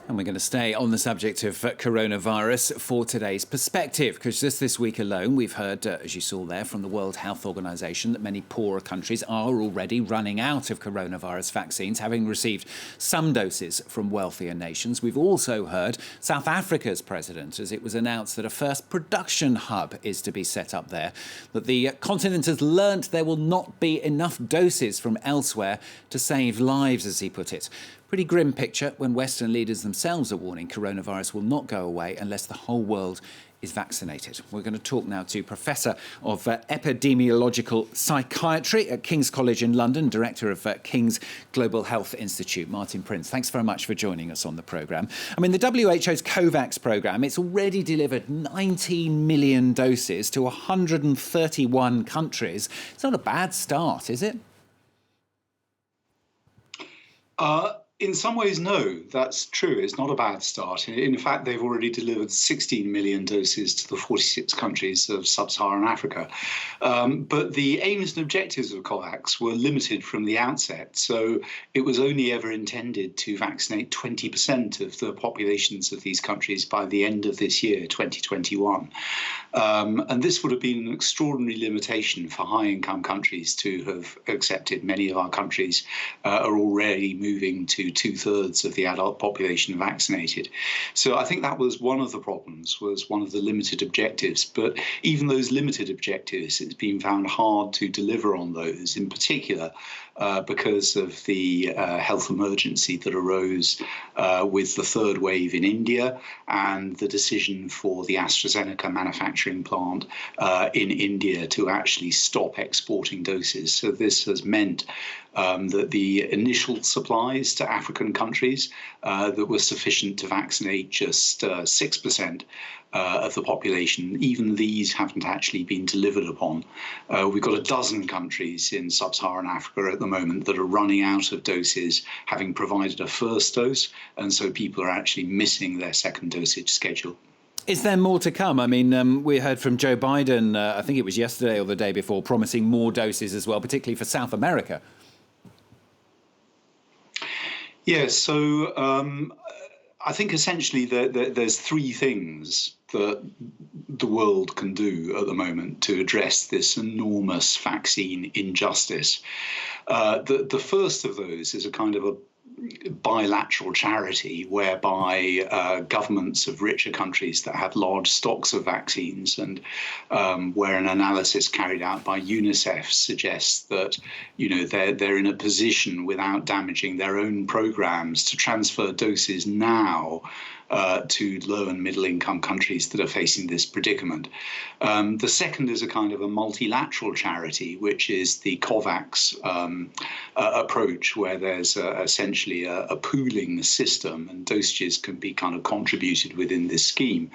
And we're going to stay on the subject of coronavirus for today's perspective, because just this week alone, we've heard, as you saw there, from the World Health Organization that many poorer countries are already running out of coronavirus vaccines, having received some doses from wealthier nations. We've also heard South Africa's president, as it was announced that a first production hub is to be set up there, that the continent has learnt there will not be enough doses from elsewhere to save lives, as he put it. Pretty grim picture when Western leaders themselves are warning coronavirus will not go away unless the whole world is vaccinated. We're going to talk now to Professor of Epidemiological Psychiatry at King's College in London, Director of King's Global Health Institute, Martin Prince. Thanks very much for joining us on the programme. I mean, the WHO's COVAX programme, it's already delivered 19 million doses to 131 countries. It's not a bad start, is it? In some ways, no, that's true. It's not a bad start. In fact, they've already delivered 16 million doses to the 46 countries of sub-Saharan Africa. But the aims and objectives of COVAX were limited from the outset. So it was only ever intended to vaccinate 20% of the populations of these countries by the end of this year, 2021. And this would have been an extraordinary limitation for high-income countries to have accepted. Many of our countries are already moving to 2/3 of the adult population vaccinated. So I think that was one of the problems, was one of the limited objectives. But even those limited objectives, it's been found hard to deliver on those, in particular because of the health emergency that arose with the third wave in India and the decision for the AstraZeneca manufacturing plant in India to actually stop exporting doses. So this has meant that the initial supplies to African countries that were sufficient to vaccinate just 6% of the population, even these haven't actually been delivered upon. We've got a dozen countries in sub-Saharan Africa at the moment that are running out of doses, having provided a first dose, and so people are actually missing their second dosage schedule. Is there more to come? I mean, we heard from Joe Biden, I think it was yesterday or the day before, promising more doses as well, particularly for South America. Yeah, so I think essentially there's three things that the world can do at the moment to address this enormous vaccine injustice. The first of those is a kind of a bilateral charity whereby governments of richer countries that have large stocks of vaccines, and where an analysis carried out by UNICEF suggests that they're in a position without damaging their own programs to transfer doses now to low and middle income countries that are facing this predicament. The second is a kind of a multilateral charity, which is the COVAX approach, where there's essentially a pooling system and dosages can be kind of contributed within this scheme.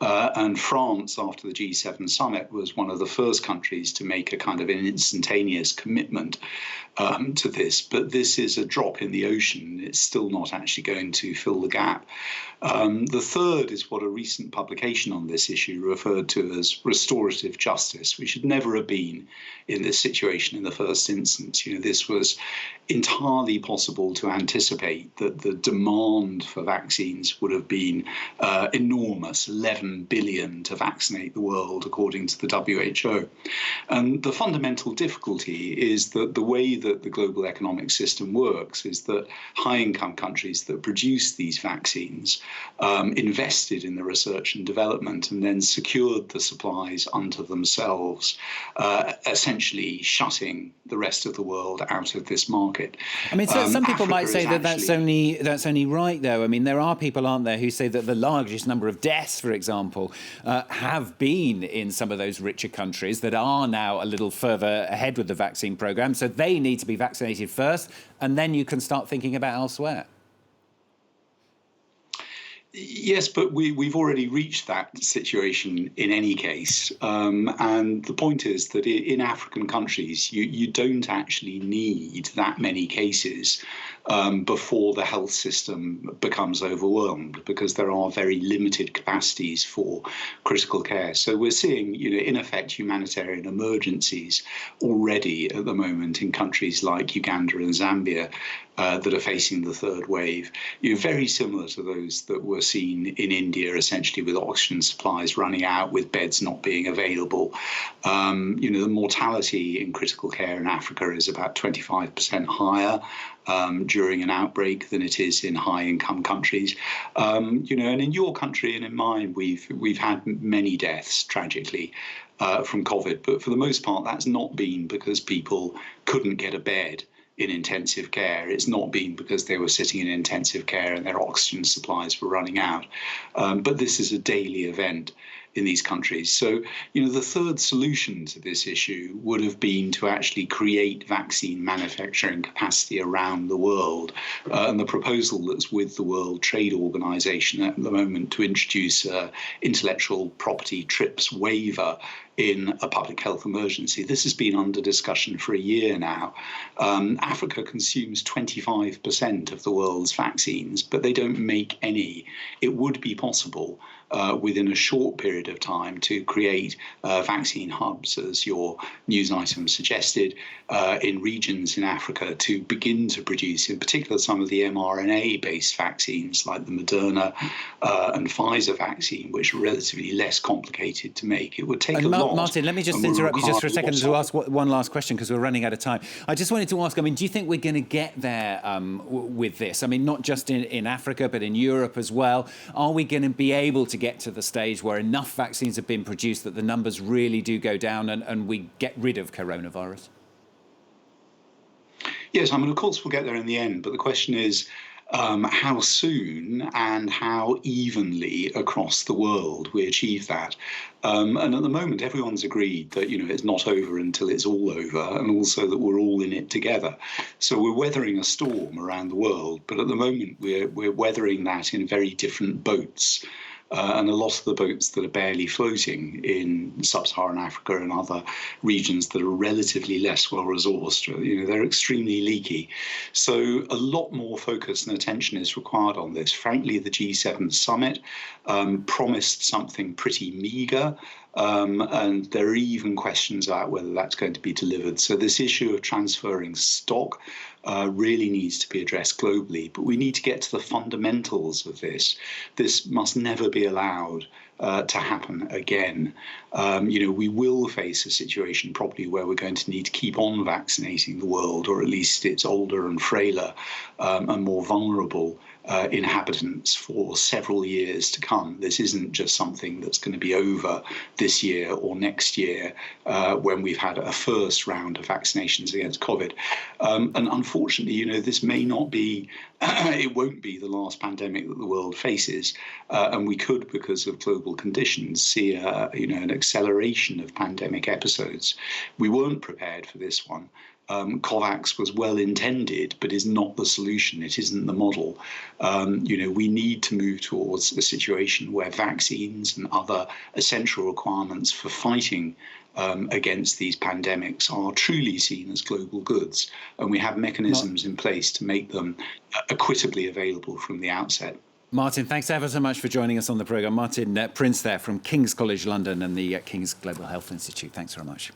And France, after the G7 summit, was one of the first countries to make a kind of an instantaneous commitment to this. But this is a drop in the ocean. It's still not actually going to fill the gap. The third is what a recent publication on this issue referred to as restorative justice. We should never have been in this situation in the first instance. This was entirely possible to anticipate, that the demand for vaccines would have been enormous, 11 billion to vaccinate the world, according to the WHO. And the fundamental difficulty is that the way that the global economic system works is that high-income countries that produce these vaccines invested in the research and development and then secured the supplies unto themselves, essentially shutting the rest of the world out of this market. I mean, so some people might say that that's only right, though. I mean, there are people, aren't there, who say that the largest number of deaths, for example, have been in some of those richer countries that are now a little further ahead with the vaccine programme. So they need to be vaccinated first, and then you can start thinking about elsewhere. Yes, but we've already reached that situation in any case. And the point is that in African countries, you don't actually need that many cases before the health system becomes overwhelmed, because there are very limited capacities for critical care. So we're seeing, in effect, humanitarian emergencies already at the moment in countries like Uganda and Zambia that are facing the third wave, very similar to those that were seen in India, essentially with oxygen supplies running out, with beds not being available. The mortality in critical care in Africa is about 25% higher during an outbreak than it is in high-income countries. And in your country and in mine, we've had many deaths, tragically, from COVID. But for the most part, that's not been because people couldn't get a bed in intensive care. It's not been because they were sitting in intensive care and their oxygen supplies were running out. But this is a daily event in these countries. So, the third solution to this issue would have been to actually create vaccine manufacturing capacity around the world. And the proposal that's with the World Trade Organization at the moment to introduce intellectual property TRIPS waiver in a public health emergency. This has been under discussion for a year now. Africa consumes 25% of the world's vaccines, but they don't make any. It would be possible within a short period of time to create vaccine hubs, as your news item suggested, in regions in Africa to begin to produce, in particular, some of the mRNA-based vaccines like the Moderna and Pfizer vaccine, which are relatively less complicated to make. It would take a lot. Martin, let me just interrupt you just for a second to ask one last question, because we're running out of time. I just wanted to ask, do you think we're going to get there with this? Not just in Africa, but in Europe as well. Are we going to be able to get to the stage where enough vaccines have been produced that the numbers really do go down and we get rid of coronavirus? Yes, of course we'll get there in the end, but the question is, how soon and how evenly across the world we achieve that. And at the moment, everyone's agreed that, it's not over until it's all over, and also that we're all in it together. So we're weathering a storm around the world, but at the moment we're weathering that in very different boats. And a lot of the boats that are barely floating in sub-Saharan Africa and other regions that are relatively less well-resourced, they're extremely leaky. So a lot more focus and attention is required on this. Frankly, the G7 summit promised something pretty meagre. And there are even questions about whether that's going to be delivered. So this issue of transferring stock really needs to be addressed globally. But we need to get to the fundamentals of this. This must never be allowed to happen again. We will face a situation probably where we're going to need to keep on vaccinating the world, or at least its older and frailer and more vulnerable inhabitants for several years to come. This isn't just something that's going to be over this year or next year when we've had a first round of vaccinations against COVID. And unfortunately, this may not be, it won't be the last pandemic that the world faces. And we could, because of global conditions, see an acceleration of pandemic episodes. We weren't prepared for this one. COVAX was well intended, but is not the solution. It isn't the model. We need to move towards a situation where vaccines and other essential requirements for fighting against these pandemics are truly seen as global goods, and we have mechanisms in place to make them equitably available from the outset. Martin, thanks ever so much for joining us on the programme. Martin Prince there from King's College London and the King's Global Health Institute. Thanks very much.